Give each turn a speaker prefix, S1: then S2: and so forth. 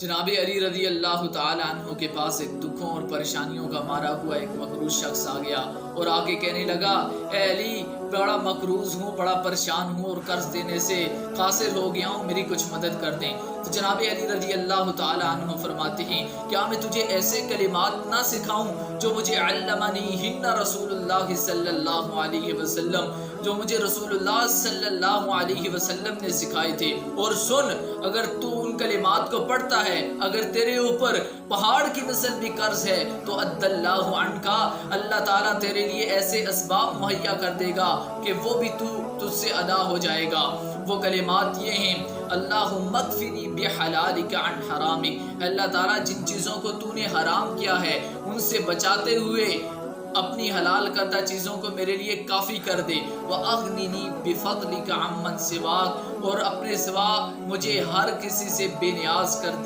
S1: جناب علی رضی اللہ تعالیٰ عنہ کے پاس ایک دکھوں اور پریشانیوں کا مارا ہوا ایک مقروض شخص آ گیا اور آ کے کہنے لگا، اے علی، بڑا مقروض ہوں، بڑا پریشان ہوں اور قرض دینے سے قاصر ہو گیا ہوں، میری کچھ مدد کر دیں۔ تو جناب علی رضی اللہ تعالیٰ عنہ فرماتے ہیں، کیا میں تجھے ایسے کلمات نہ سکھاؤں جو مجھے علمنی ہن رسول اللہ صلی اللہ علیہ وسلم، جو مجھے رسول اللہ صلی اللہ علیہ وسلم نے سکھائے تھے؟ اور سن، اگر تو ان کلمات کو پڑھتا ہے، اگر تیرے اوپر پہاڑ کی مثل بھی قرض ہے تو عد اللہ عنک، اللہ تعالیٰ تیرے لیے ایسے اسباب مہیا کر دے گا کہ وہ بھی تجھ سے ادا ہو جائے گا۔ وہ کلمات یہ ہیں، اللہم اکفنی بحلالک عن حرامک، اللہ تعالیٰ جن چیزوں کو تو نے حرام کیا ہے ان سے بچاتے ہوئے اپنی حلال کردہ چیزوں کو میرے لیے کافی کر دے۔ وَأَغْنِنِي بِفَضْلِكَ عَمَّنْ سِوَاكَ، اور اپنے سوا مجھے ہر کسی سے بے نیاز کر دے۔